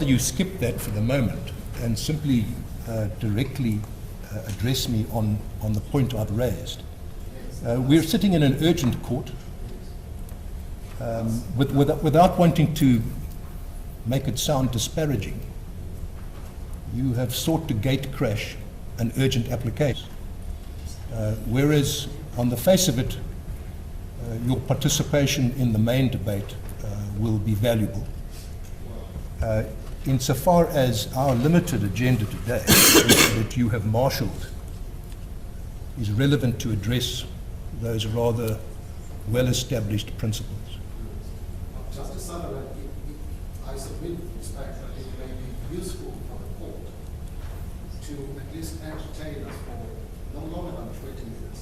you skip that for the moment and simply directly address me on the point I've raised. We're sitting in an urgent court. Without wanting to make it sound disparaging, you have sought to gate crash an urgent application. Whereas on the face of it, your participation in the main debate will be valuable. Insofar as our limited agenda today that you have marshalled is relevant to address those rather well-established principles. Justice Sullivan, I submit with respect that it may be useful for the court to at least entertain us for no longer than 20 minutes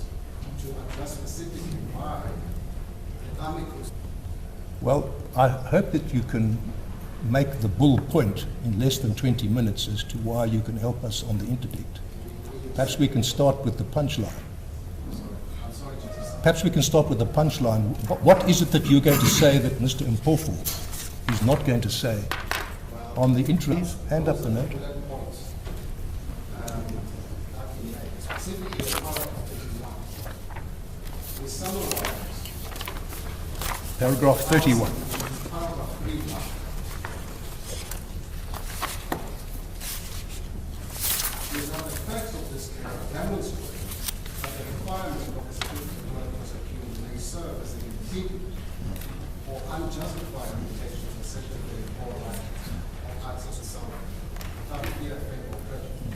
to address specifically why the amicus. Well, I hope that you can make the bull point in less than 20 minutes as to why you can help us on the interdict. Perhaps we can start with the punchline. Perhaps we can start with the punchline. What is it that you're going to say that Mr. Mpofu is not going to say on the interim? Hand up the note. Paragraph 31. Is that the facts of this case demonstrate that the requirement of the security prosecution may serve as an impediment or unjustified limitation of the secondary or access to someone without fear, fame, or prejudice.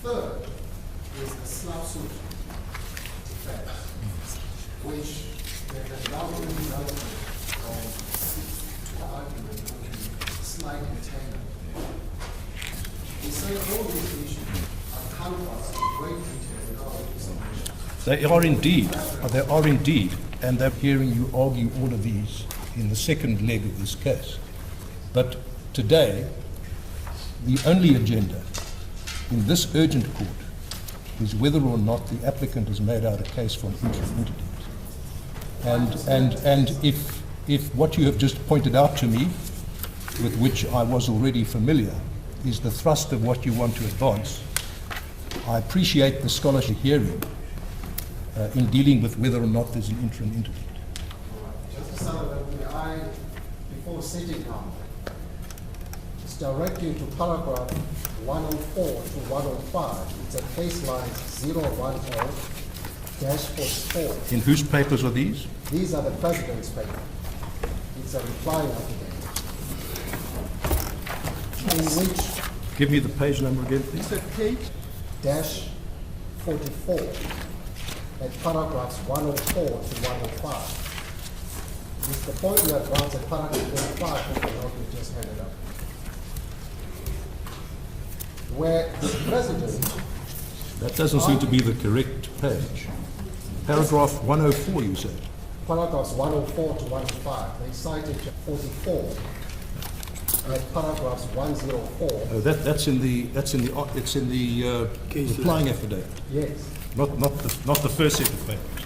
Third is the slap suit defense, which they have now been developed from to argument with slightly tailored. We say all these issues are canvassed in great detail in our submission. They are indeed, and they're hearing you argue all of these in the second leg of this case. But today, the only agenda in this urgent court is whether or not the applicant has made out a case for an interim interdict. And if what you have just pointed out to me, with which I was already familiar, is the thrust of what you want to advance, I appreciate the scholarship hearing in dealing with whether or not there's an interim interdict. Justice Sullivan, may I, before sitting down, just direct you to paragraph 104 to 105. It's a case line 010-44. In whose papers are these? These are the President's papers. It's a reply affidavit. In which Give me the page number again, please. dash 44 at paragraphs 104 to 105. It's the point you advance at paragraph 45 of the note we just handed up, where the President. That doesn't seem to be the correct page. Paragraph 104, you said. Paragraphs 104 to 105. They cited 44 at paragraphs 104. Oh, it's in the replying affidavit. Yes. Not the first set of papers.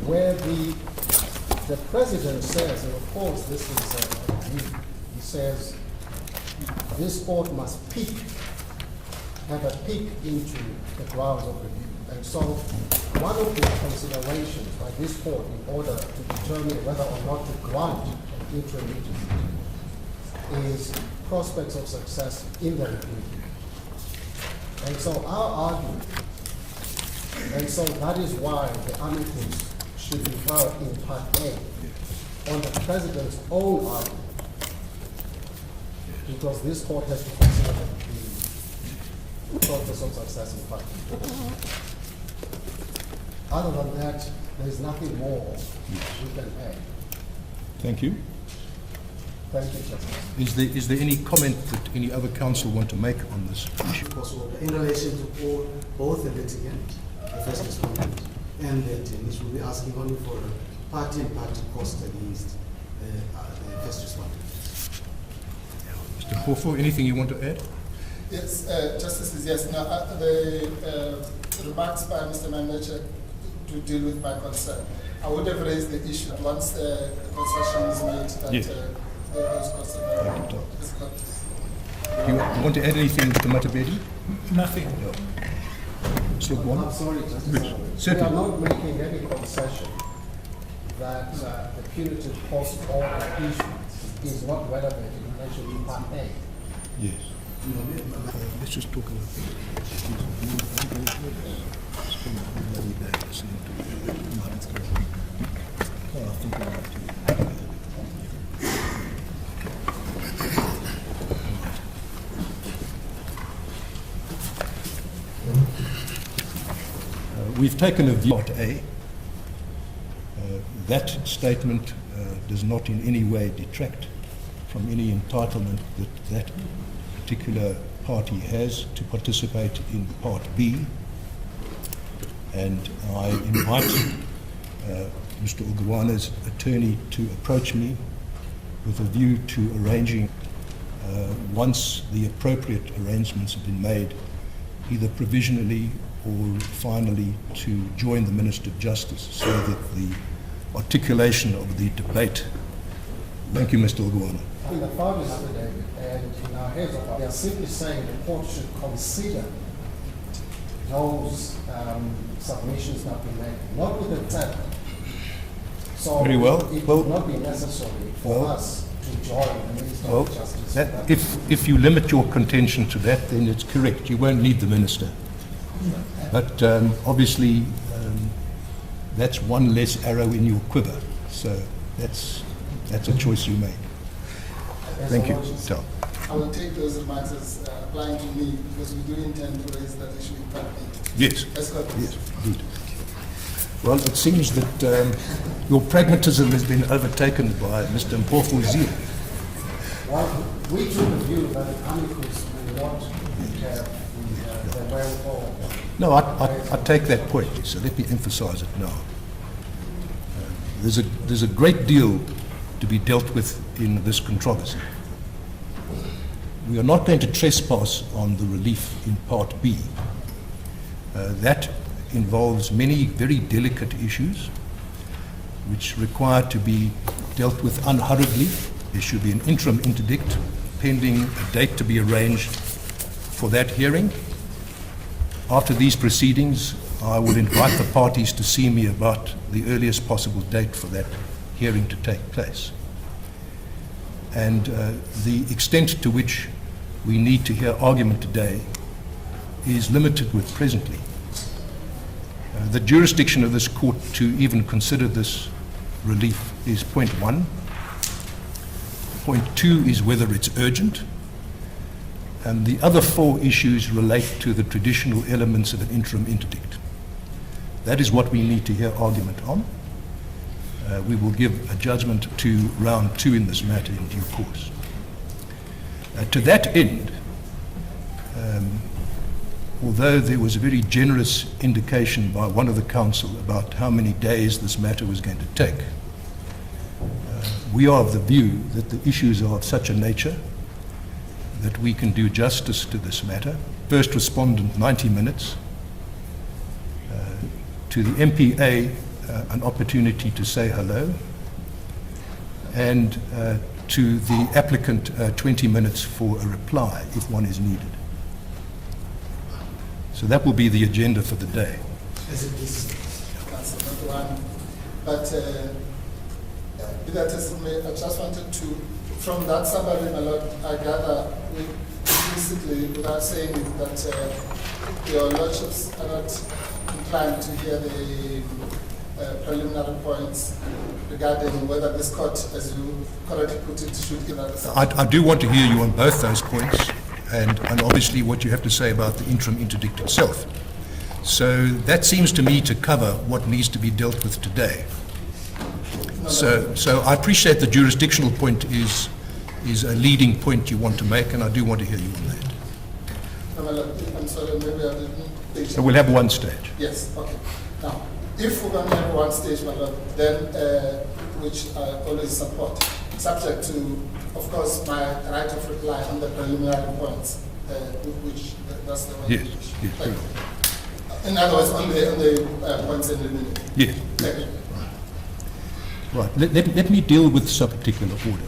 Where the President says, and of course this is he says this court must have a peek into the grounds of review. And so one of the considerations by this court in order to determine whether or not to grant an interim interdict is prospects of success in the review. And so our argument, and so that is why the amicus should be heard in Part A on the President's own argument, because this court has to consider the prospects of success in Part B. Other than that, there is nothing more we can add. Thank you. Thank you, Justice. Is there any comment that any other counsel want to make on this issue? In relation to both the litigant, the first respondent, and the attorneys, will be asking only for a party and party cost against the first respondent. Mr. Mpofu, anything you want to add? Yes, Justices, yes. Now, the remarks by Mr. Manager to deal with my concern. I would have raised the issue once the concession is made that Yes. those costs are Thank you, Tom. Do you want to add anything, Mr. Matabedi? Nothing. No. Mr. I'm Guan? sorry, Justice Rich, Allen. We are certainly. not making any concession that the punitive cost order issue is not relevant in relation to Part A. Yes. Let's just talk about we've taken a view at A. That statement does not in any way detract from any entitlement that that particular party has to participate in Part B. And I invite Mr. Ugawana's attorney to approach me with a view to arranging, once the appropriate arrangements have been made, either provisionally or finally to join the Minister of Justice so that the articulation of the debate. Thank you, Mr. Ugawana. In the father's affidavit and in our heads of, they are simply saying the court should consider those submissions that we make, not with the fact. So Very well. it Well- would not be necessary for Well- us to join the Minister Well, of Justice. that, if you limit your contention to that, then it's correct. You won't need the Minister. But obviously, that's one less arrow in your quiver. So that's a choice you make. Thank you. Tom. I will take those remarks as applying to me because we do intend to raise that issue in Part B. Yes. Escort, please. Yes, indeed. Well, it seems that your pragmatism has been overtaken by Mr. Mpofu-Zile. Well, we took the view that amicus will not have the wherewithal. No, I take that point, so let me emphasize it now. There's a great deal to be dealt with in this controversy. We are not going to trespass on the relief in Part B. That involves many very delicate issues which require to be dealt with unhurriedly. There should be an interim interdict pending a date to be arranged for that hearing. After these proceedings, I will invite the parties to see me about the earliest possible date for that hearing to take place. And the extent to which we need to hear argument today is limited with presently. The jurisdiction of this court to even consider this relief is point one. Point two is whether it's urgent. And the other four issues relate to the traditional elements of an interim interdict. That is what we need to hear argument on. We will give a judgment to round two in this matter in due course. To that end, although there was a very generous indication by one of the counsel about how many days this matter was going to take, we are of the view that the issues are of such a nature that we can do justice to this matter. First respondent, 90 minutes. To the MPA, an opportunity to say hello. And to the applicant, 20 minutes for a reply if one is needed. So that will be the agenda for the day. As it is. That's another one. But with that testimony, I just wanted to, from that summary, my Lord, I gather implicitly, without saying it, that your lordships are not inclined to hear the preliminary points regarding whether this court, as you correctly put it, should give that. I do want to hear you on both those points, and obviously what you have to say about the interim interdict itself. So that seems to me to cover what needs to be dealt with today. So I appreciate the jurisdictional point is a leading point you want to make, and I do want to hear you on that. No, my Lord, I'm sorry, maybe I didn't. So we'll have one stage. Yes, okay. Now, if we're going to have one stage, my Lord, then, which I always support, subject to, of course, my right of reply on the preliminary points, which that's the one. Yes, yes. Thank you. In other words, on the points in the minute. Yes. Thank you. Right. Let me deal with some particular order.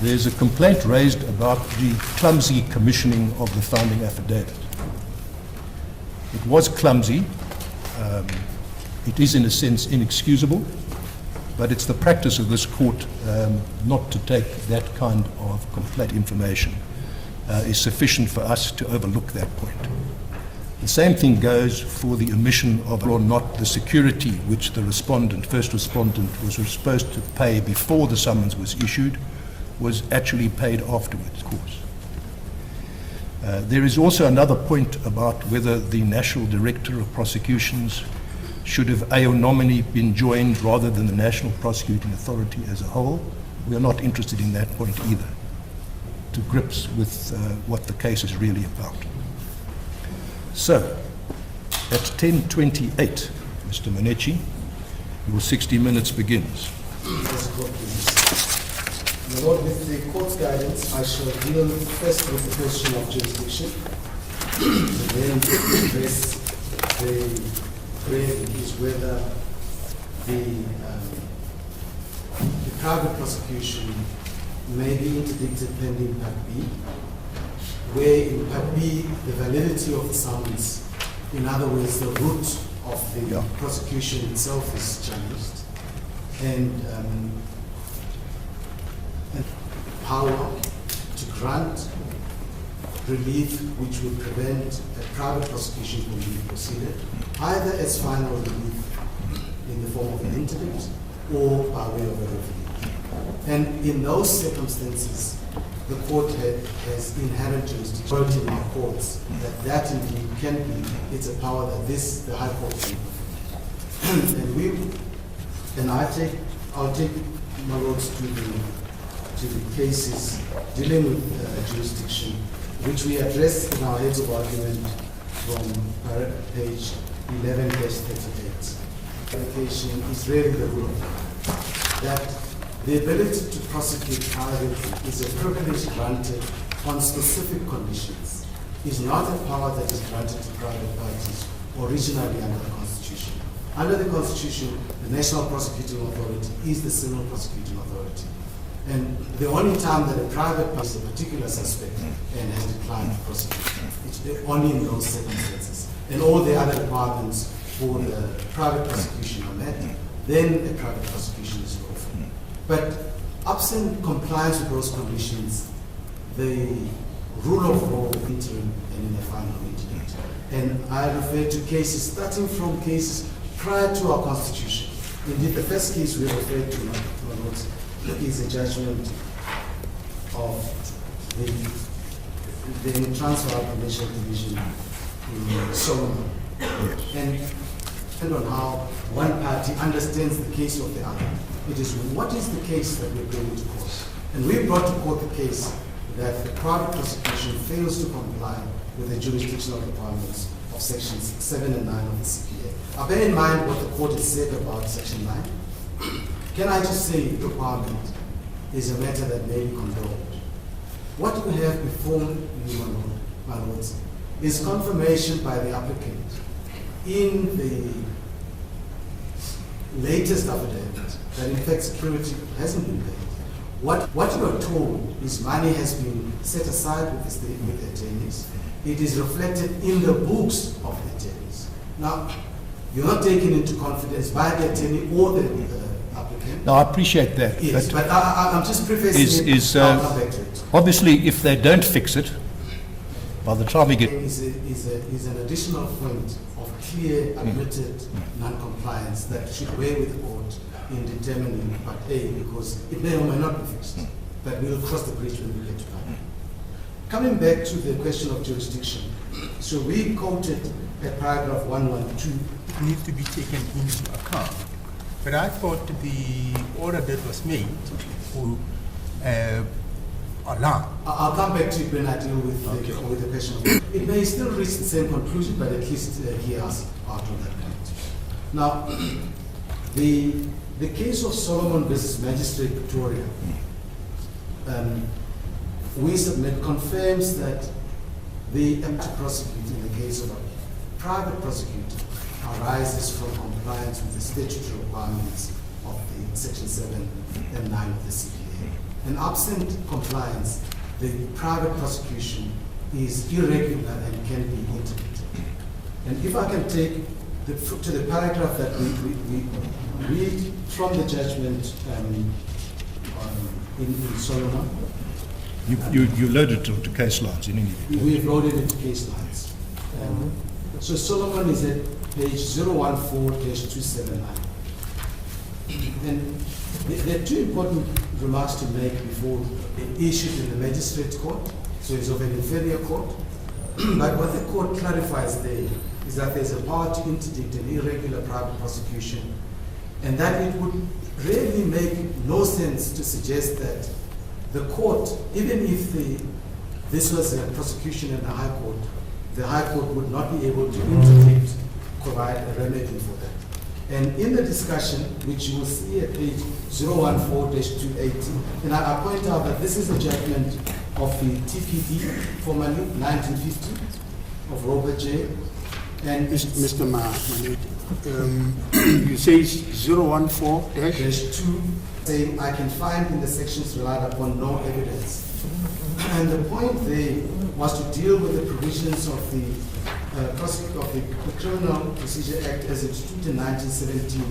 There's a complaint raised about the clumsy commissioning of the founding affidavit. It was clumsy. It is, in a sense, inexcusable, but it's the practice of this court not to take that kind of complete information is sufficient for us to overlook that point. The same thing goes for the omission of or not the security which the first respondent, was supposed to pay before the summons was issued, was actually paid afterwards, of course. There is also another point about whether the National Director of Prosecutions should have AO nominee been joined rather than the National Prosecuting Authority as a whole. We are not interested in that point either, to grips with what the case is really about. So, at 10:28, Mr. Monechi, your 60 minutes begins. My Lord, with the court's guidance, I shall deal first with the question of jurisdiction, and then address the query is whether the private prosecution may be interdicted pending Part B, where in Part B the validity of the summons, in other words, the root of the prosecution itself is challenged, and power to grant relief which would prevent a private prosecution from being proceeded, either as final relief in the form of an interdict or by way of a referee. And in those circumstances, the court has inherent jurisdiction in our courts that indeed can be, it's a power that the High Court can I'll take my lords to the cases dealing with jurisdiction, which we address in our heads of argument from page 11-38. Application is really the rule that the ability to prosecute privately is a privilege granted on specific conditions, is not a power that is granted to private parties originally under the Constitution. Under the Constitution, the National Prosecuting Authority is the civil prosecuting authority. And the only time that a private party is a particular suspect and has declined to prosecute, it's only in those circumstances. And all the other requirements for the private prosecution are met, then a private prosecution is lawful. But absent compliance with those conditions, the rule of law interim and in the final interdict. And I refer to cases starting from cases prior to our Constitution. Indeed, the first case we referred to, my lords, is a judgment of the transfer of provincial division in Solomon. And on how one party understands the case of the other. It is what is the case that we're bringing to court. And we brought to court the case that the private prosecution fails to comply with the jurisdictional requirements of sections 7 and 9 of the CPA. Now bear in mind what the court has said about section 9. Can I just say the requirement is a matter that may be condoned. What we have before you, my lords, is confirmation by the applicant in the latest affidavit that in fact security hasn't been paid. What you are told is money has been set aside with the attorneys. It is reflected in the books of the attorneys. Now, you're not taken into confidence by the attorney or the applicant. No, I appreciate that. Yes, but I'm just prefacing it. I'll come back to it. Obviously, if they don't fix it, by the time we get... is an additional point of clear, admitted non-compliance that should weigh with the court in determining Part A, because it may or may not be fixed. But we'll cross the bridge when we get to Part A. Coming back to the question of jurisdiction, so we quoted at paragraph 112. Needs to be taken into account. But I thought the order that was made would allow. I'll come back to it when I deal with the question. It may still reach the same conclusion, but at least he has out of that point. Now, the case of Solomon versus Magistrate Victoria, we submit confirms that the act to prosecute in the case of a private prosecutor arises from compliance with the statutory requirements of the Section 7 and 9 of the CPA. And absent compliance, the private prosecution is irregular and can be interdicted. And if I can take to the paragraph that we read from the judgment in Solomon. You loaded it to case lines in any event. We have loaded it to case lines. So Solomon is at page 014-279. And there are two important remarks to make before issued in the magistrate court, so it's of an inferior court. But what the court clarifies there is that there's a power to interdict an irregular private prosecution, and that it would really make no sense to suggest that the court, even if this was a prosecution in the High Court would not be able to interdict, provide a remedy for that. And in the discussion, which you will see at page 014-280, and I point out that this is a judgment of the TPD, formerly 1950, of Robert J. And Mr. Manuti, you say 014-2, saying I can find in the sections relied upon no evidence. And the point there was to deal with the provisions of the Criminal Procedure Act as it stood in 1917,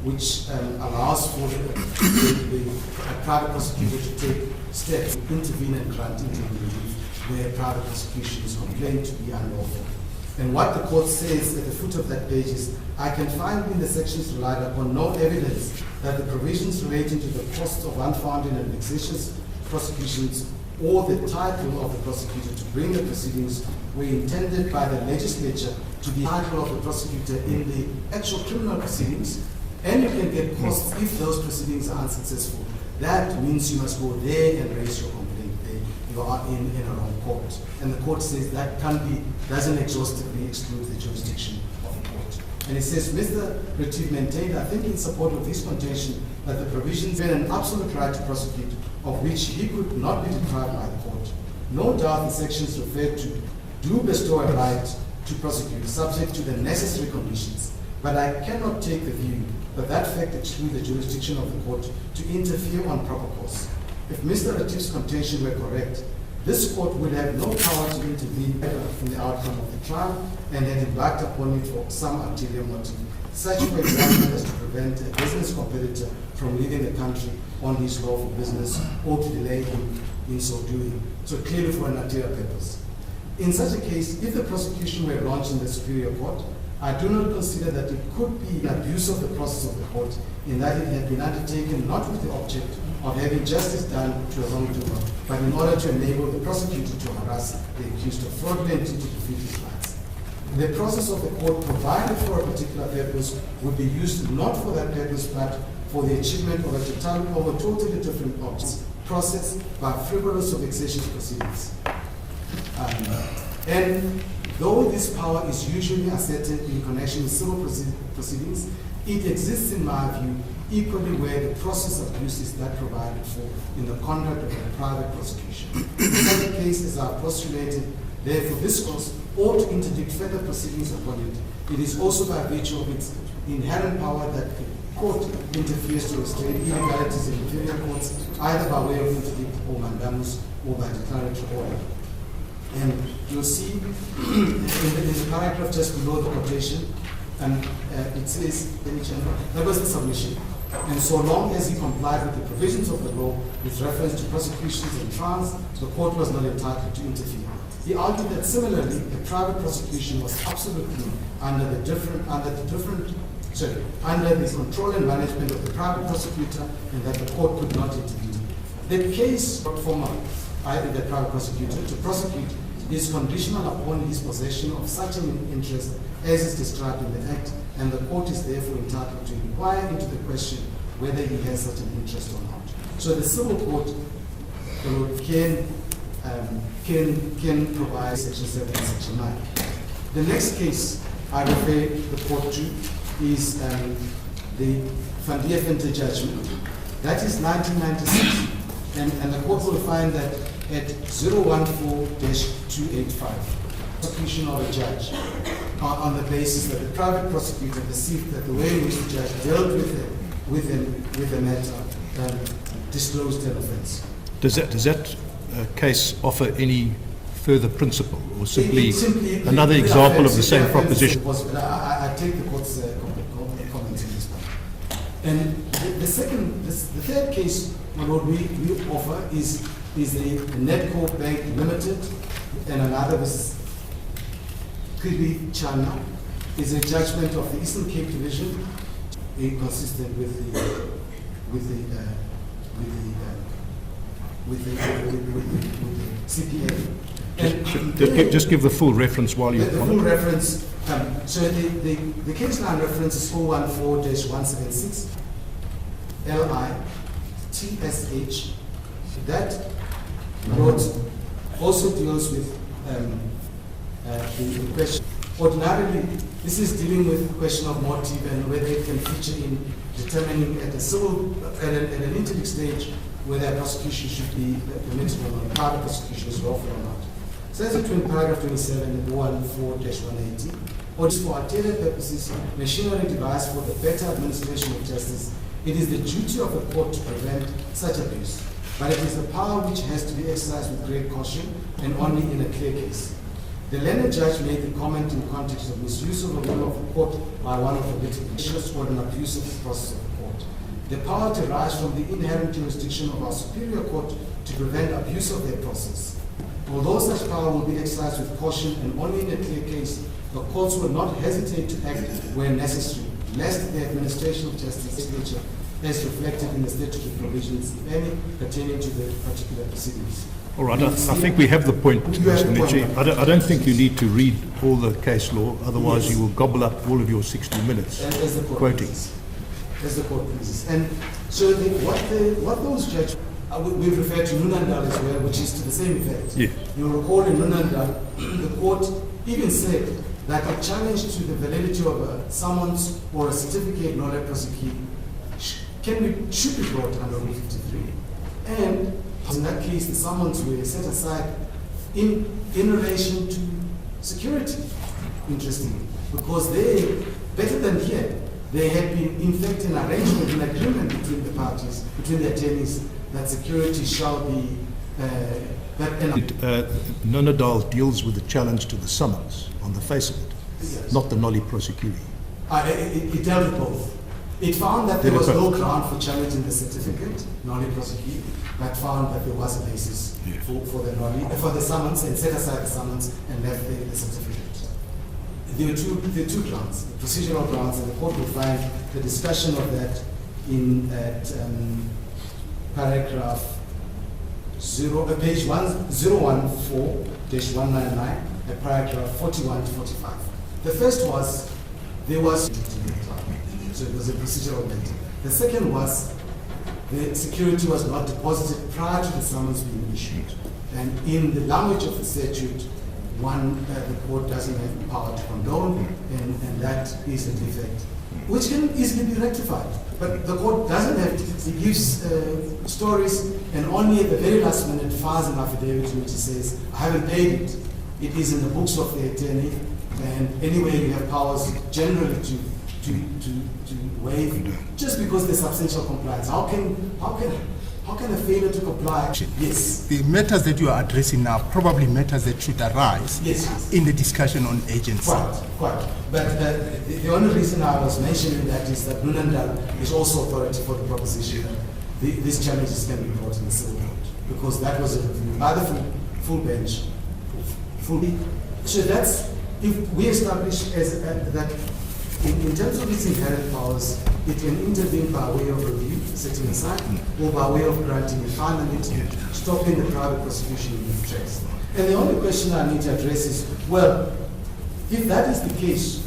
which allows for the private prosecutor to take steps to intervene and grant interim relief where private prosecution is complained to be unlawful. And what the court says at the foot of that page is, I can find in the sections relied upon no evidence that the provisions relating to the cost of unfounded and vexatious prosecutions or the title of the prosecutor to bring the proceedings were intended by the legislature to be the title of the prosecutor in the actual criminal proceedings, and you can get costs if those proceedings are unsuccessful. That means you must go there and raise your complaint there. You are in a wrong court. And the court says that doesn't exhaustively exclude the jurisdiction of the court. And it says, Mr. Retief maintained, I think in support of this contention, that the provisions were an absolute right to prosecute, of which he could not be deprived by the court. No doubt the sections referred to do bestow a right to prosecute, subject to the necessary conditions, but I cannot take the view that that fact excludes the jurisdiction of the court to interfere on proper course. If Mr. Retief's contention were correct, this court would have no power to intervene in the outcome of the trial and had embarked upon it for some ulterior motive, such for example as to prevent a business competitor from leaving the country on his lawful business or to delay him in so doing, so clearly for an ulterior purpose. In such a case, if the prosecution were launched in the Superior Court, I do not consider that it could be an abuse of the process of the court in that it had been undertaken not with the object of having justice done to a wrongdoer, but in order to enable the prosecutor to harass the accused of fraudulently to defeat his rights. The process of the court provided for a particular purpose would be used not for that purpose, but for the achievement of a totally different object, process by frivolous or vexatious proceedings. And though this power is usually asserted in connection with civil proceedings, it exists in my view equally where the process of use is that provided for in the conduct of a private prosecution. In such a case as I postulated, therefore this course ought to interdict further proceedings upon it. It is also by virtue of its inherent power that the court interferes to restrain illegalities in inferior courts, either by way of interdict or mandamus or by declaratory order. And you'll see in the paragraph just below the quotation, and it says, that was the submission. And so long as he complied with the provisions of the law with reference to prosecutions and trials, the court was not entitled to interfere. He argued that similarly, a private prosecution was absolutely under the control and management of the private prosecutor, and that the court could not intervene. The case for the private prosecutor to prosecute is conditional upon his possession of such an interest as is described in the Act, and the court is therefore entitled to inquire into the question whether he has such an interest or not. So the civil court can provide Section 7 and Section 9. The next case I refer the court to is the Van der Venter judgment. That is 1996, and the court will find that at 014-285, prosecution of a judge on the basis that the private prosecutor perceived that the way in which the judge dealt with with the matter disclosed an offence. Does that case offer any further principle, or simply another example of the same proposition? I take the court's comment in this one. And the third case, my lord, we offer is the Netco Bank Limited, and another is Kibi China, is a judgment of the Eastern Cape Division, consistent with the CPA. Just give the full reference while you're The on full it. reference, so the case line reference is 414-176 LITSH. That note also deals with the question. Ordinarily, this is dealing with the question of motive and whether it can feature in determining at an interdict stage whether a prosecution should be permitted or not, part of prosecution is lawful or not. Says it in paragraph 27 and 114-180, or for arterial purposes, machinery devised for the better administration of justice, it is the duty of the court to prevent such abuse, but it is a power which has to be exercised with great caution and only in a clear case. The learned judge made the comment in the context of misuse of the will of the court by one of the litigants or an abuse of the process of the court. The power derives from the inherent jurisdiction of our superior court to prevent abuse of their process. Although such power will be exercised with caution and only in a clear case, the courts will not hesitate to act where necessary, lest the administration of justice nature as reflected in the statutory provisions, if any, pertaining to the particular proceedings. All right, I think we have the point, Mr. Nichi. I don't think you need to read all the case law, otherwise you will gobble up all of your 60 minutes As the court quoting. pleases. As the court pleases. And so what those judges, we've referred to Nunandal as well, which is to the same effect. Yeah. You'll recall in Nunandal, the court even said that a challenge to the validity of a summons or a certificate not yet prosecuted should be brought under Rule 53. And in that case, the summons were set aside in relation to security, interestingly, because they, better than here, they had been in fact an arrangement, an agreement between the parties, between the attorneys, that security shall be Nunadal deals with the challenge to the summons on the face of it, Yes. not the nolli prosecuti. It dealt with both. It found that there was no ground for challenging the certificate, nolli prosecuti, but found that there was a basis for the summons, and set aside the summons and left the certificate. There were two grounds, the procedural grounds, and the court would find the discussion of that in paragraph page 014-199, paragraph 41 to 45. The first was there was so it was a procedural matter. The second was the security was not deposited prior to the summons being issued. And in the language of the statute, the court doesn't have the power to condone, and that is a defect, which can easily be rectified. But the court doesn't have to. It gives stories, and only at the very last minute files an affidavit in which it says, I haven't paid it. It is in the books of the attorney, and anyway, you have powers generally to waive just because there's substantial compliance. How can a failure to comply? Yes. The matters that you are addressing now probably matters that should arise Yes. in the discussion on agency. Quite. But the only reason I was mentioning that is that Nunandal is also authority for the proposition that these challenges can be brought in the civil court, because that was a review by the full bench. So that's, if we establish as that in terms of its inherent powers, it can intervene by way of review, setting aside, or by way of granting a final stopping the private prosecution in its tracks. And the only question I need to address is, well, if that is the case,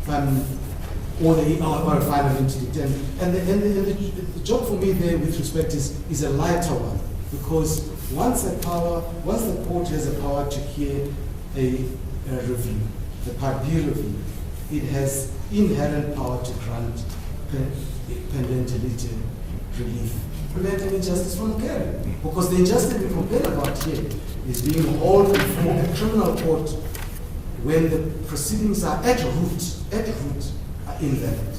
or a final interdict, and the job for me there with respect is a lighter one, because once the court has a power to hear a review, the Part B review, it has inherent power to grant pendent relief, prevent any injustice from occurring. Because the injustice we complain about here is being hauled before a criminal court when the proceedings are at root are invalid.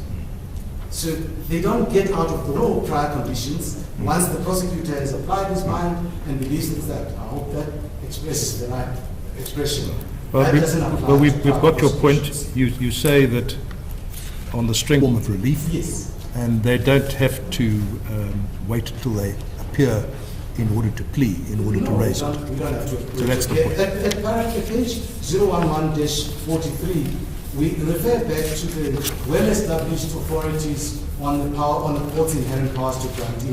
So they don't get out of the law prior conditions once the prosecutor has applied his mind and believes it's that. I hope that expresses the right expression. Well, That doesn't apply well, to we've prior got your point. prosecutions. You say that on the strength form of relief, Yes. and they don't have to wait till they appear in order to plea, in order to raise it. We don't have to. So that's the point. At page 011-43, we refer back to the well-established authorities on the court's inherent powers to grant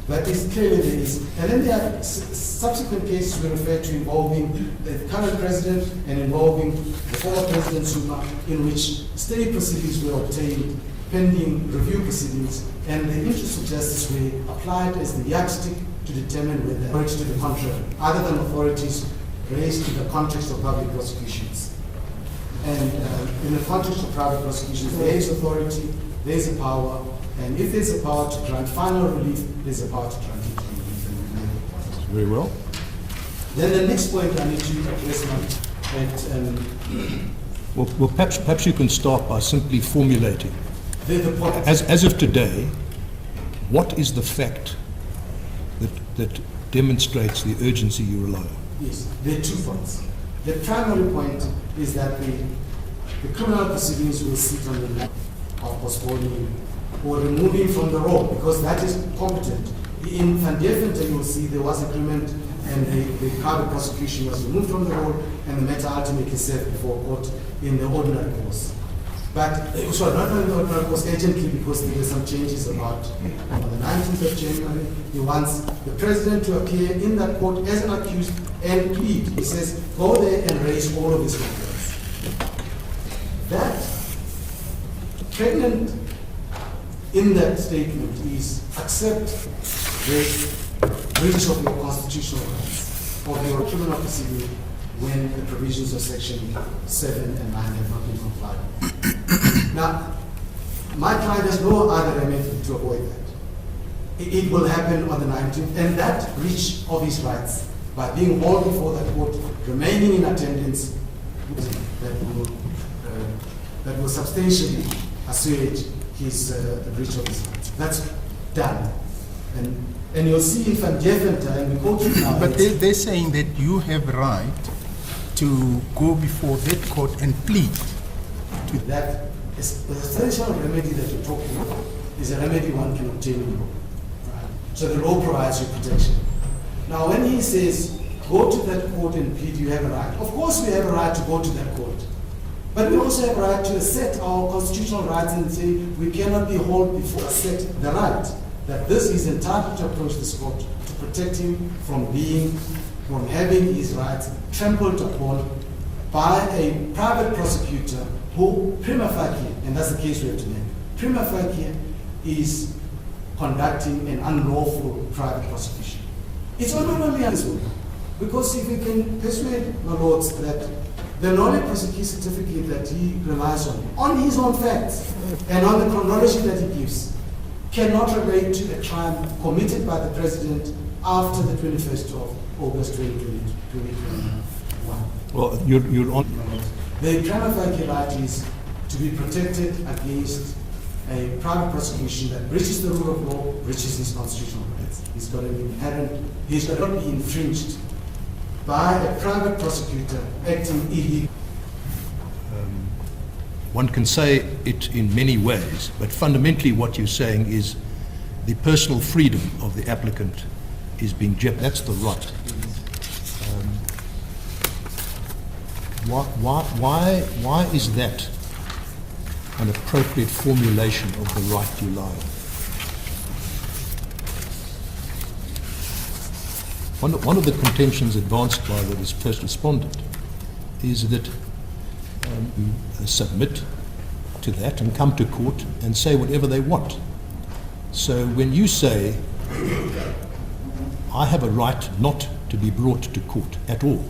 but it's clearly there is. And then there are subsequent cases we refer to involving the current president and involving the former President Zuma, in which state proceedings were obtained pending review proceedings, and the interests of justice were applied as the yardstick to determine whether authority to the contrary, other than authorities raised in the context of public prosecutions. And in the context of private prosecutions, there is authority, there is a power, and if there's a power to grant final relief, there's a power to grant it relief. Very well. Then the next point I need to address Well, perhaps you can start by simply formulating, the point. as of today, what is the fact that demonstrates the urgency you rely on? Yes, there are 2 points. The primary point is that the criminal proceedings will sit on the lap of postponing or removing from the roll, because that is competent. In Van Deventer, you will see there was agreement and the private prosecution was removed from the roll and the matter ultimately served before court in the ordinary course. But, sorry, not in the ordinary course, urgently, because there were some changes about on the 19th of January. He wants the president to appear in that court as an accused and plead. He says, go there and raise all of his complaints. That, pregnant in that statement is accept the breach of your constitutional rights, of your criminal proceeding, when the provisions of section 7 and 9 have not been complied with. Now, my client has no other remedy to avoid that. It will happen on the 19th, and that breach of his rights, by being hauled before that court, remaining in attendance, that will substantially assuage his the breach of his rights. That's done. And you'll see in Van Deventer, and we quote it now. But they're saying that you have a right to go before that court and plead. That is the essential remedy that you're talking about is a remedy one can obtain in law. Right? So the law provides you protection. Now, when he says, go to that court and plead, you have a right. Of course, we have a right to go to that court. But we also have a right to assert our constitutional rights and say we cannot be held before assert the right that this is entitled to approach this court to protect him from having his rights trampled upon by a private prosecutor who, prima facie, and that's the case we have today, prima facie is conducting an unlawful private prosecution. It's not only unlawful, because if we can persuade my lords that the knowledge prosecution certificate that he relies on his own facts, and on the chronology that he gives, cannot relate to a crime committed by the president after the 21st of August 2021. Well, you're on. The prima facie right is to be protected against a private prosecution that breaches the rule of law, breaches his constitutional rights. He's got to be infringed by a private prosecutor acting illegally. One can say it in many ways, but fundamentally what you're saying is the personal freedom of the applicant is being jeopardized. That's the right. Why is that an appropriate formulation of the right you lie on? One of the contentions advanced by this first respondent is that you submit to that and come to court and say whatever they want. So when you say, I have a right not to be brought to court at all,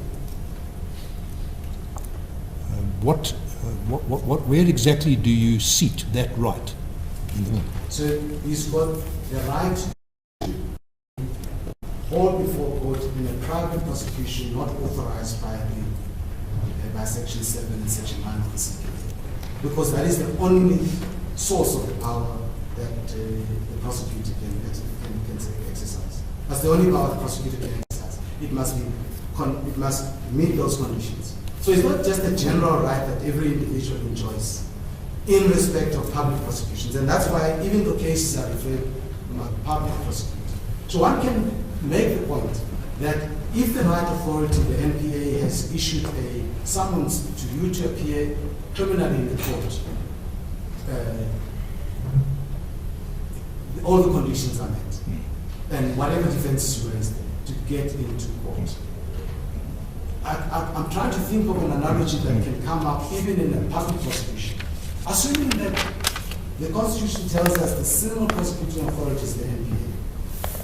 where exactly do you seat that right? So he's got the right to hold before court in a private prosecution not authorized by Section 7 and Section 9 of the CPA. Because that is the only source of power that the prosecutor can exercise. That's the only power the prosecutor can exercise. It must meet those conditions. So it's not just a general right that every individual enjoys in respect of public prosecutions, and that's why even the cases are referred to public prosecutor. So one can make the point that if the right authority, the NPA, has issued a summons to you to appear criminally in the court, all the conditions are met, and whatever defenses you raise to get into court. I'm trying to think of an analogy that can come up even in a public prosecution. Assuming that the Constitution tells us the single prosecuting authority is the NPA,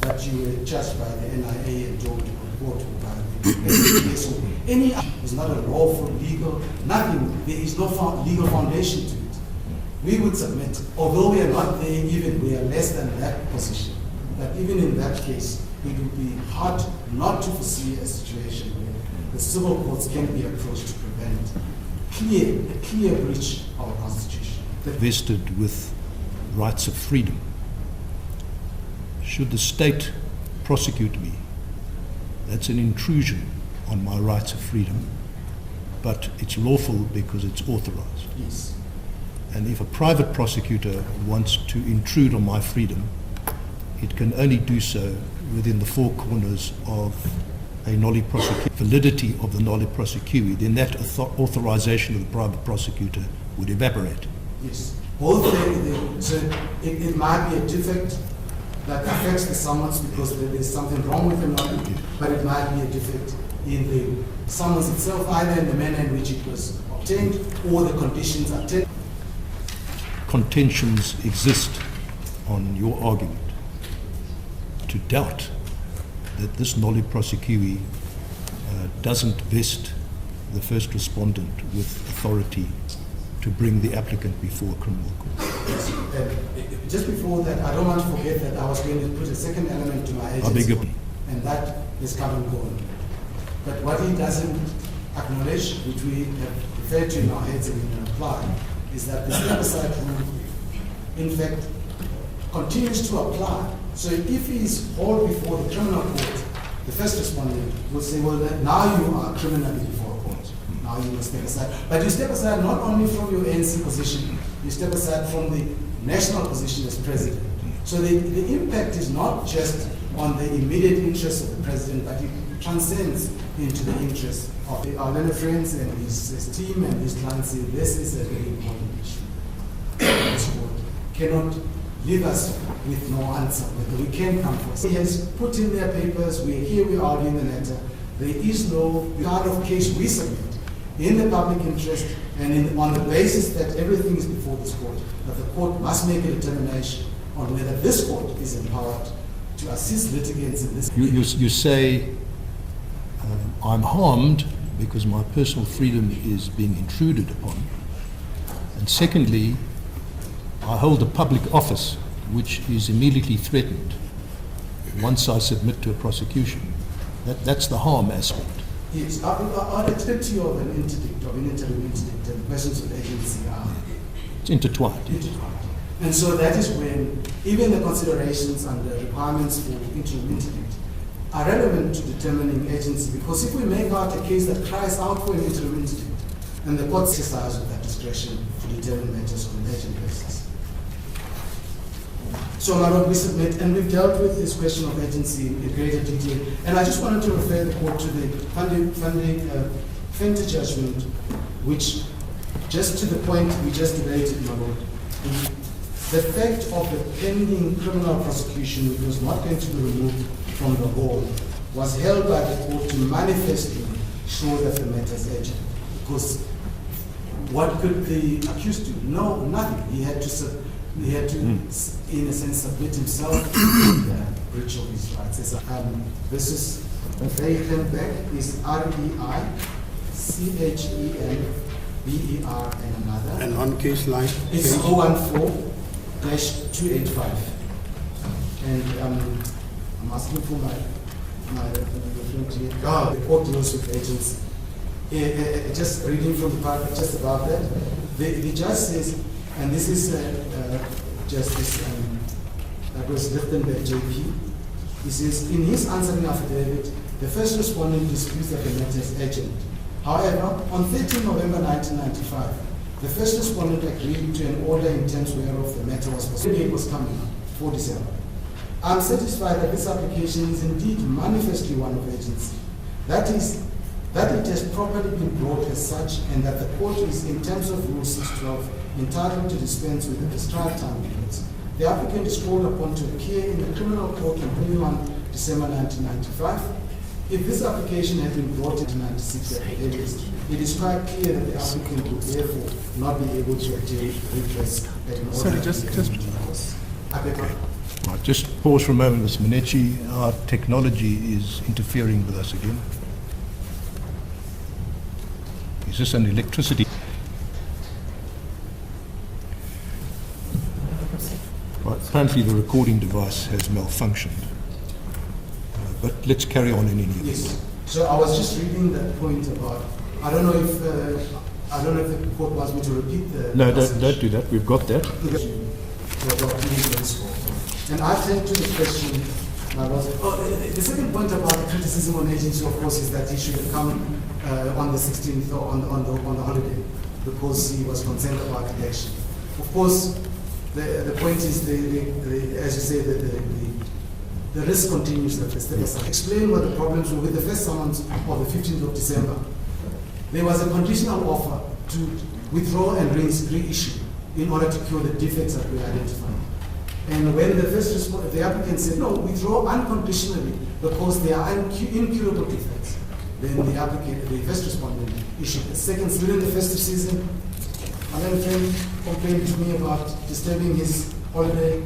that you were judged by the NIA and told to report by the SPA. So any action is not a lawful, legal, nothing. There is no legal foundation to it. We would submit, although we are not there even, we are less than that position, that even in that case, it would be hard not to foresee a situation where the civil courts can be approached to prevent a clear breach of our Constitution. Vested with rights of freedom. Should the state prosecute me, that's an intrusion on my rights of freedom, but it's lawful because it's authorized. Yes. And if a private prosecutor wants to intrude on my freedom, it can only do so within the four corners of a nolli prosequi, validity of the nolli prosequi, then that authorization of the private prosecutor would evaporate. Yes. Both so it might be a defect that affects the summons because there is something wrong with the nolli, but it might be a defect in the summons itself, either in the manner in which it was obtained or the conditions obtained. Contentions exist on your argument to doubt that this nolli prosequi doesn't vest the first respondent with authority to bring the applicant before a criminal court. Just before that, I don't want to forget that I was going to put a second element to my agency, and that is come and gone. But what he doesn't acknowledge, which we have referred to in our heads and in reply, is that the step-aside rule, in fact, continues to apply. So if he is hauled before the criminal court, the first respondent will say, well, now you are criminally before a court. Now you must step aside. But you step aside not only from your ANC position, you step aside from the national position as president. So the impact is not just on the immediate interests of the president, but it transcends into the interests of our learned friends and his team and his clients. This is a very important issue. This court cannot leave us with no answer, whether we can come forward. He has put in their papers, here we are in the matter. There is no kind of case we submit in the public interest and on the basis that everything is before this court, that the court must make a determination on whether this court is empowered to assist litigants in this case. You say, I'm harmed because my personal freedom is being intruded upon. And secondly, I hold a public office which is immediately threatened once I submit to a prosecution. That's the harm aspect. Yes, I'd expect you of an interdict, of an interim interdict, and the questions of the agency are It's intertwined. And so that is when even the considerations and the requirements for interim interdict are relevant to determining agency, because if we make out a case that cries out for an interim interdict, and the court exercises that discretion to determine matters on an urgent basis. So, my Lord, we submit, and we've dealt with this question of agency in greater detail. And I just wanted to refer the court to the Fenter judgment, which, just to the point we just debated, my Lord, the fact of the pending criminal prosecution, which was not going to be removed from the hall, was held by the court to manifestly show that the matter is urgent. Because what could the accused do? No, nothing. He had to, in a sense, submit himself to the breach of his rights. This is Reichenberg, is R-E-I-C-H-E-N-B-E-R and another. And on case line? It's 014-285. And I'm asking for my reference here. The court deals with agency. Just reading from the part just about that, the judge says, And this is Justice that was Lichtenberg JP. He says, in his answering affidavit, the first respondent disputes that the matter is urgent. However, on 13 November 1995, the first respondent agreed to an order in terms whereof the matter was postponed. The date was coming up, 4 December. I am satisfied that this application is indeed manifestly one of urgency. That is, that it has properly been brought as such, and that the court is, in terms of Rule 612, entitled to dispense with the prescribed time limits. The applicant is called upon to appear in the criminal court on 21 December 1995. If this application had been brought in 1996, it is quite clear that the applicant would therefore not be able to obtain redress at an Sorry, order. Right, just pause for a moment, Ms. Minechi. Our technology is interfering with us again. Is this an electricity? Right, apparently the recording device has malfunctioned. But let's carry on in any case. Yes. So I was just reading that point about. I don't know if the court wants me to repeat the. No, don't do that. We've got that. And I turn to the question. The second point about the criticism on agency, of course, is that he should have come on the 16th or on the holiday because he was concerned about the election. Of course, the point is, as you say, the risk continues that the state. Explain what the problems were with the first summons of the 15th of December. There was a conditional offer to withdraw and reissue in order to cure the defects that we identified. And when the applicant said, no, withdraw unconditionally because they are incurable defects, then the first respondent issued the second. During the festive season, another friend complained to me about disturbing his holiday.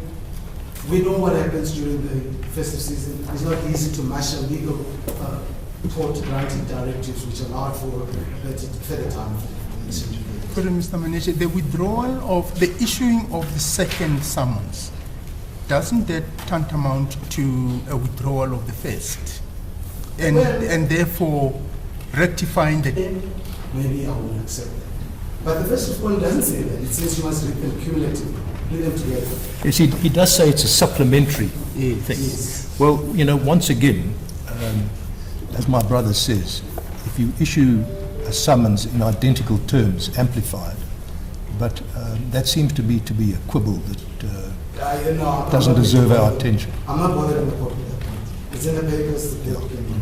We know what happens during the festive season. It's not easy to marshal legal court-granted directives which allow for further time for the incident. Mr. Maneche, the withdrawal of the issuing of the second summons, doesn't that tantamount to a withdrawal of the first? And therefore rectifying the... Maybe I will accept that. But the first respondent doesn't say that. It says you must read them cumulatively, read them together. Yes, he does say it's a supplementary thing. Yes. Well, once again, as my brother says, if you issue a summons in identical terms, amplified, but that seems to be a quibble that doesn't deserve our attention. I'm not bothered in the court with that point. It's in the papers, the paper can be.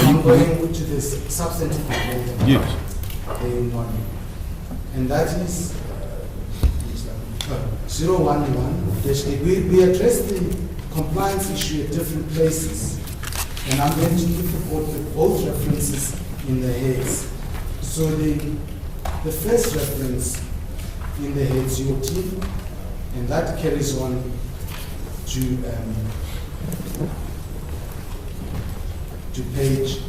I'm going to this substantive complaint. Yes. And that is 011-8. We addressed the compliance issue at different places. And I'm going to give the court both references in the heads. So the first reference in the heads, your team, and that carries on to page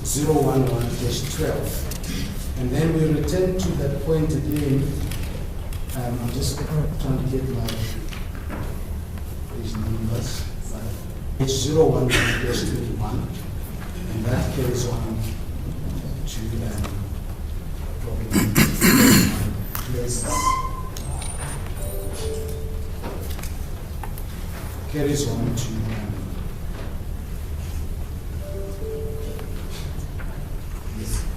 011-12. And then we return to that point again. I'm just trying to get my page numbers. Page 011-21. And that carries on to places. Carries on to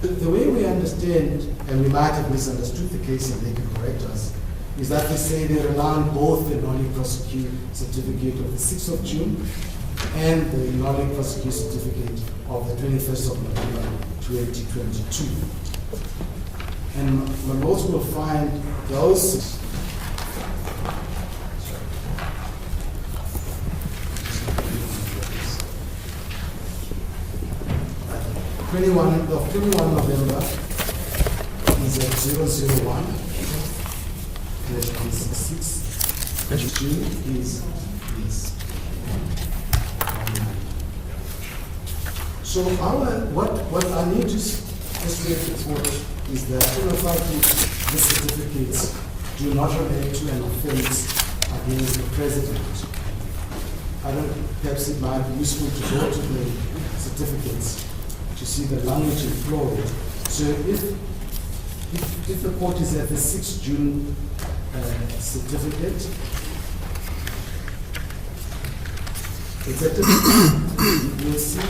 the way we understand, and we might have misunderstood the case and they can correct us, is that they say they rely on both the non-prosecute certificate of the 6th of June and the non-prosecute certificate of the 21st of November 2022. And Malos will find those 21 November is at 001. That is 6. June is. So what I need to straight report is that the certificates do not relate to an offense against the president. Perhaps it might be useful to go to the certificates to see the language employed. So if the court is at the 6th June certificate. You'll see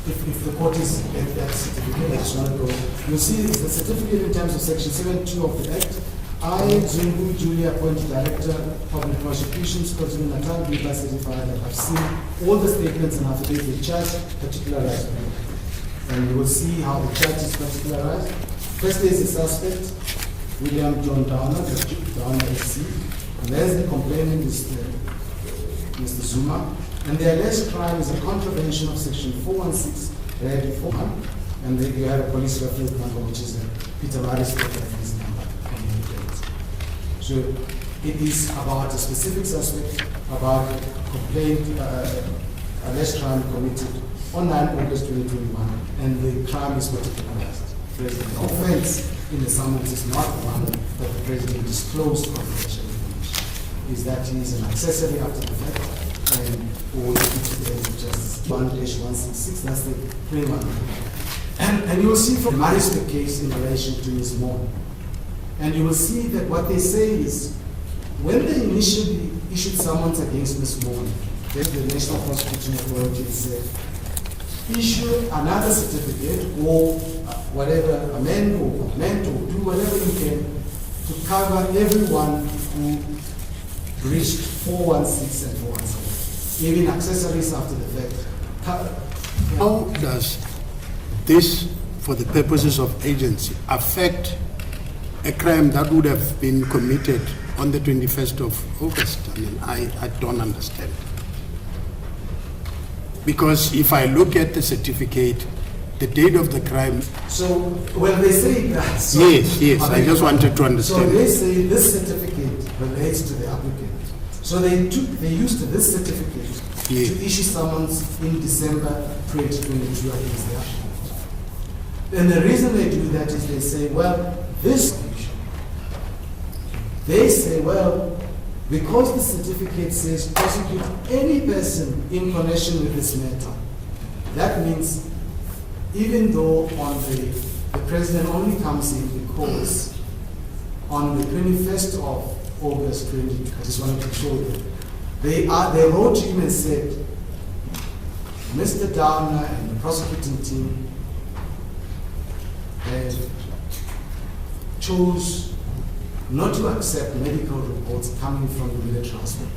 if the court is at that certificate, I just want to go. You'll see the certificate in terms of section 7.2 of the Act. I, Zungu Julia, appointed Director, Public Prosecutions, KwaZulu-Natal, hereby certify that I've seen all the statements and affidavits the judge particularized. And you will see how the judge is particularized. First is the suspect, William John Downer, the Downer SC. And there's the complainant, Mr. Zuma. And the alleged crime is a contravention of section 416, read 41. And then you have a police reference number, which is a Peter Maris reference number. So it is about a specific suspect, about a complaint, alleged crime committed on 9 August 2021, and the crime is particularized. The offense in the summons is not one that the president disclosed confidential information. Is that he is an accessory after the fact, and or it's just 1-166, that's the plain one. And you will see from the Marisbeck case in relation to Ms. Moore. And you will see that what they say is, when they initially issued summons against Ms. Moore, then the National Prosecuting Authority said, issue another certificate or whatever, amend or augment or do whatever you can to cover everyone who breached 416 and 417, even accessories after the fact. How does this, for the purposes of agency, affect a crime that would have been committed on the 21st of August? I mean, I don't understand. Because if I look at the certificate, the date of the crime... So, when they say that... So, yes, I just wanted to understand. So they say this certificate relates to the applicant. So they used this certificate to issue summons in December 2022 against the applicant. And the reason they do that is they say, well, they say, well, because the certificate says prosecute any person in connection with this matter, that means even though on the president only comes in because on the 21st of August 20, I just wanted to show you, they wrote to him and said, Mr. Downer and the prosecuting team chose not to accept medical reports coming from the military hospital.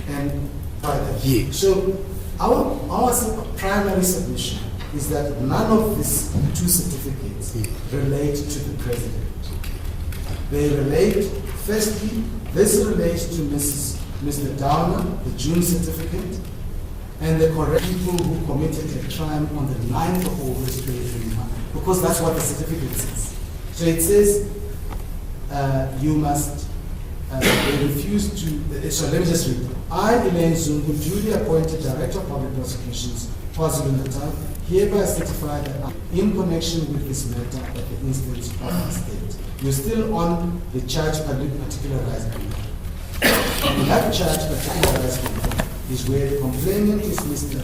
And by that. So our primary submission is that none of these two certificates relate to the president. They relate, firstly, this relates to Mr. Downer, the June certificate, and the correct people who committed a crime on the 9th of August 2021, because that's what the certificate says. So it says, you must, they refuse to, so let me just read. I, Elaine Zungu, duly appointed Director of Public Prosecutions, KwaZulu-Natal, hereby certify that I'm in connection with this matter at the instance of the state. You're still on the charge particularized group. And that charge particularized group is where the complainant is Mr.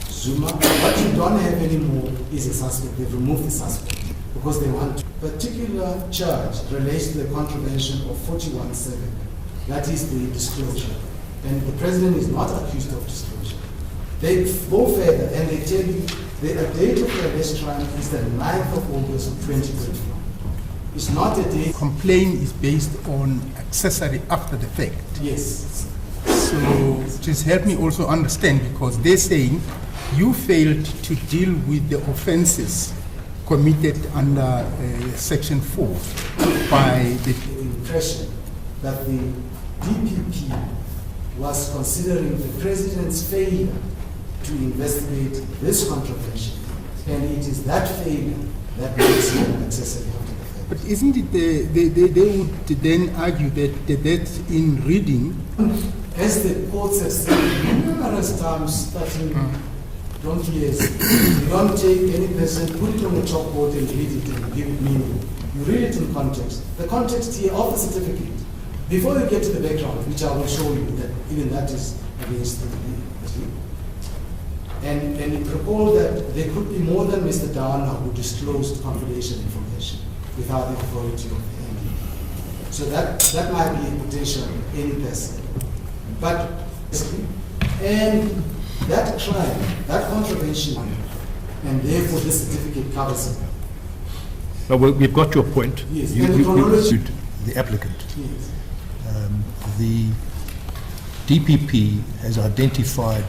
Zuma. What you don't have anymore is a suspect. They've removed the suspect because they want to. Particular charge relates to the contravention of 41.7. That is the disclosure. And the president is not accused of disclosure. They go further and they tell you the date of the arrest crime is the 9th of August 2021. It's not a date. Complaint is based on accessory after the fact. Yes. So just help me also understand, because they're saying you failed to deal with the offenses committed under Section 4 by the impression that the DPP was considering the president's failure to investigate this contravention, and it is that failure that makes it an accessory after the fact. But isn't it they would then argue that in reading, as the courts have said numerous times, starting donkey years, you don't take any person, put it on the chalkboard and read it and give it meaning. You read it in context. The context here of the certificate, before you get to the background, which I will show you, that even that is against the and recall that there could be more than Mr. Downer who disclosed confidential information. without the authority of the MP. So that might be a potential any person. But, and that crime, that contravention, and therefore this certificate covers it. No, we've got your point. Yes, You and the chronology- sued the applicant. Yes. The DPP has identified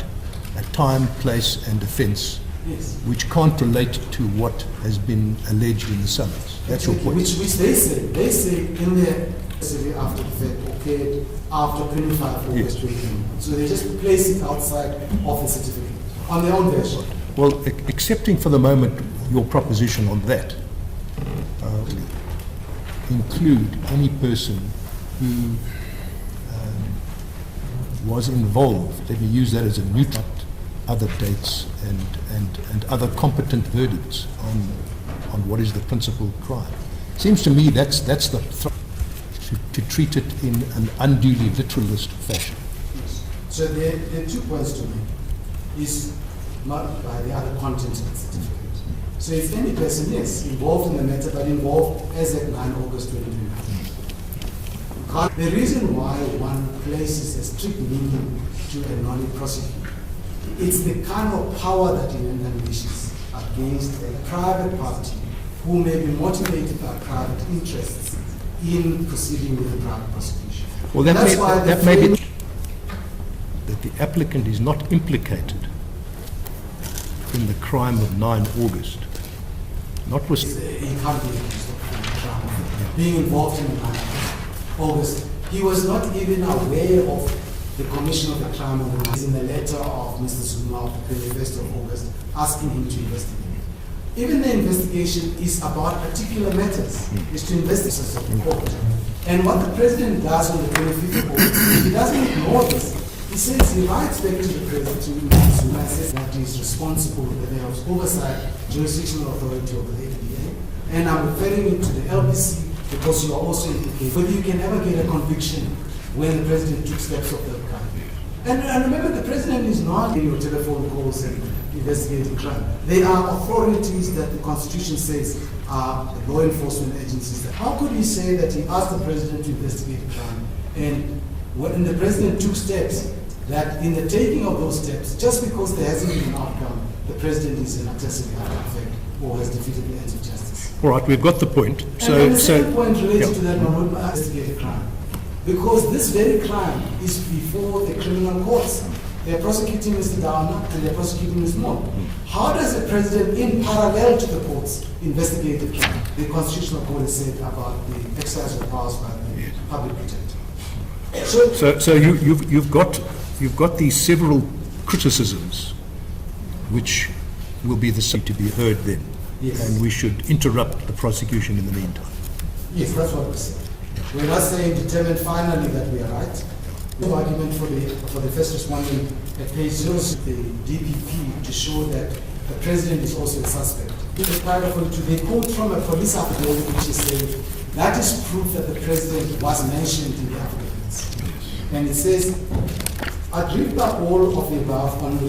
a time, place, and offence Yes. which can't relate to what has been alleged in the summons. That's your point. Which they say in their city after the fact occurred after 25 August 2021. So they just place it outside of the certificate on their own version. Well, accepting for the moment your proposition on that, include any person who was involved, let me use that as a neutral, other dates and other competent verdicts on what is the principal crime. Seems to me that's the to treat it in an unduly literalist fashion. Yes. So there are 2 points to make. Is not by the other content of the certificate. So if any person, yes, involved in the matter, but involved as at 9 August 2021. The reason why one places a strict meaning to a non-prosecutor, it's the kind of power that it unleashes against a private party who may be motivated by private interests in proceeding with a private prosecution. Well, that may be that the applicant is not implicated in the crime of 9 August. Not was He can't be accused of crime. Being involved in the 9 August. He was not even aware of the commission of the crime in the letter of Mr. Zuma of the 21st of August asking him to investigate. Even the investigation is about particular matters, is to investigate the court. And what the president does on the 25th of August, he doesn't ignore this. He says, he writes back to the president, to Mr. Zuma, and says that he is responsible, that there was oversight, jurisdictional authority over the FDA, and I'm referring you to the LBC because you are also implicated. Whether you can ever get a conviction when the president took steps of that kind. And remember, the president is not in your telephone calls and investigating crime. They are authorities that the Constitution says are law enforcement agencies. How could he say that he asked the president to investigate a crime, and when the president took steps, that in the taking of those steps, just because there hasn't been an outcome, the president is in accessory after effect or has defeated the ends of justice? all right. We've got the point. And the second point related to that, investigated crime. Because this very crime is before the criminal courts. They're prosecuting Mr. Downer and they're prosecuting Ms. Moore. How does the president, in parallel to the courts, investigate the crime? The Constitutional Court has said about the exercise of powers by the public protector. So you've got these several criticisms, which will be the same to be heard then, Yes. and we should interrupt the prosecution in the meantime. Yes, that's what we're saying. We're not saying determined finally that we are right. The argument for the first respondent at page 0, the DPP, to show that the president is also a suspect. In the paragraph 42, they quote from a police affidavit which is saying that is proof that the president was mentioned in the affidavits. And it says, agreed by all of the above on the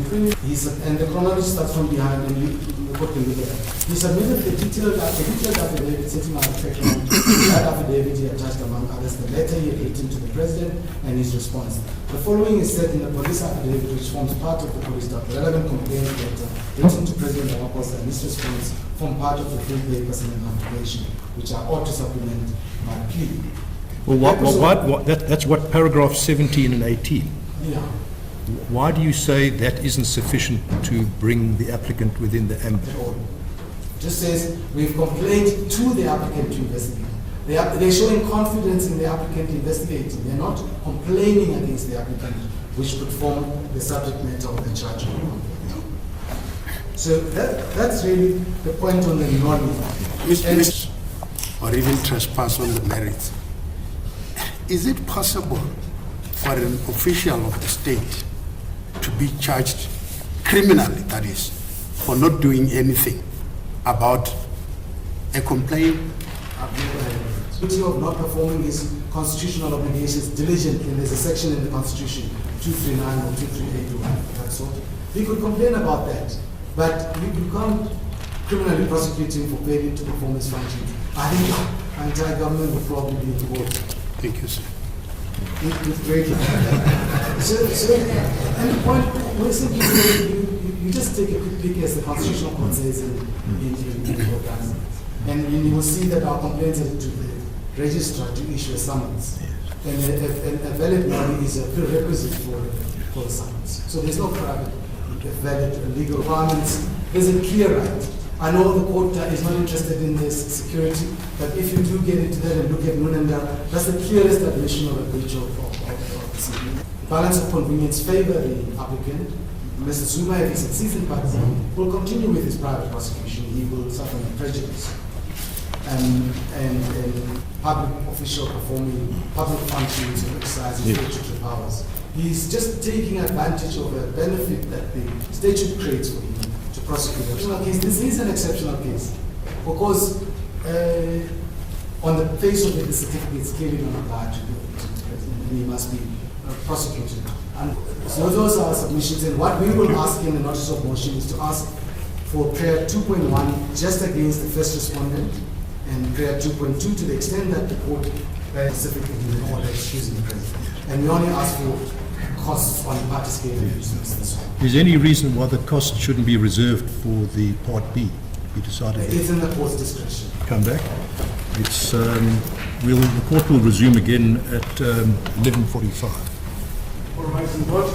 and the chronology starts from behind and you put them together. He submitted the detailed affidavit setting out the background. That affidavit he attached, among others, the letter he had written to the president and his response. The following is said in the police affidavit, which forms part of the police document. Relevant complaint letter written to President Ramaphosa and his response form part of the three papers in the application, which are ought to supplement my plea. Well, that's what paragraph 17 and 18. Yeah. Why do you say that isn't sufficient to bring the applicant within the ambit? Just says we've complained to the applicant to investigate. They're showing confidence in the applicant investigating. They're not complaining against the applicant, which could form the subject matter of the charge. So that's really the point on the non-use. Or even trespass on the merits. Is it possible for an official of the state to be charged criminally, that is, for not doing anything about a complaint? Duty of not performing his constitutional obligations diligently, and there's a section in the Constitution, 239 or 238 or that sort. He could complain about that, but you can't criminally prosecute him for failing to perform his function, I think our entire government would probably be in court. Thank you, sir. With great so, and the point, we're simply you just take a quick peek, as the Constitutional Court says in the court guidelines, and you will see that our complaints are to the registrar to issue a summons. And a valid body is a prerequisite for the summons. So there's no private, valid legal requirements. There's a clear right. I know the court is not interested in this security, but if you do get into that and look at Nunenda, that's the clearest admission of a breach of the security. Balance of convenience favor the applicant. Mr. Zuma, if he succeeds in part, will continue with his private prosecution. He will suffer no prejudice. And public official performing public functions or exercising statutory powers. He's just taking advantage of a benefit that the statute creates for him to prosecute. This is an exceptional case because on the face of it, the certificate is clearly not applied to the president, and he must be prosecuted. And so those are our submissions, and what we will ask in the notice of motion is to ask for prayer 2.1 just against the first respondent, and prayer 2.2 to the extent that the court specifically in the order excusing the president. And we only ask for costs on participating users this one. Is there any reason why the cost shouldn't be reserved for the Part B? We decided It's in the court's discretion. come back. It's the court will resume again at 11:45. All right, and what?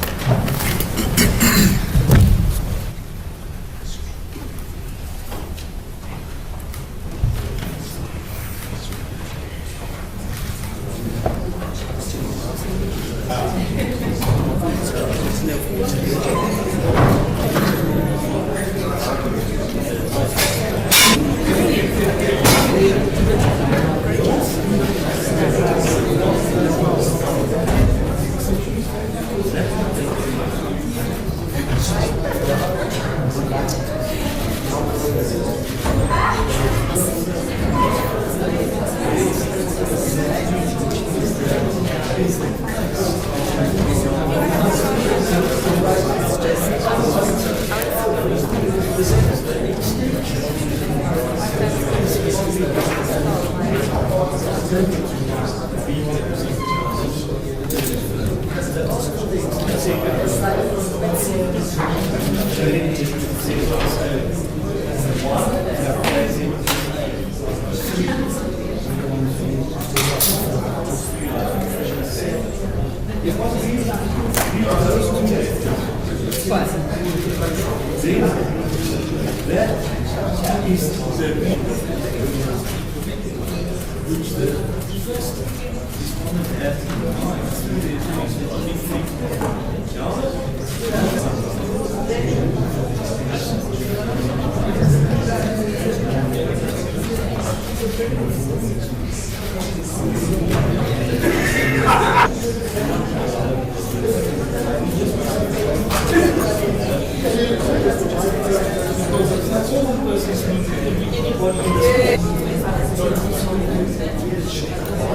What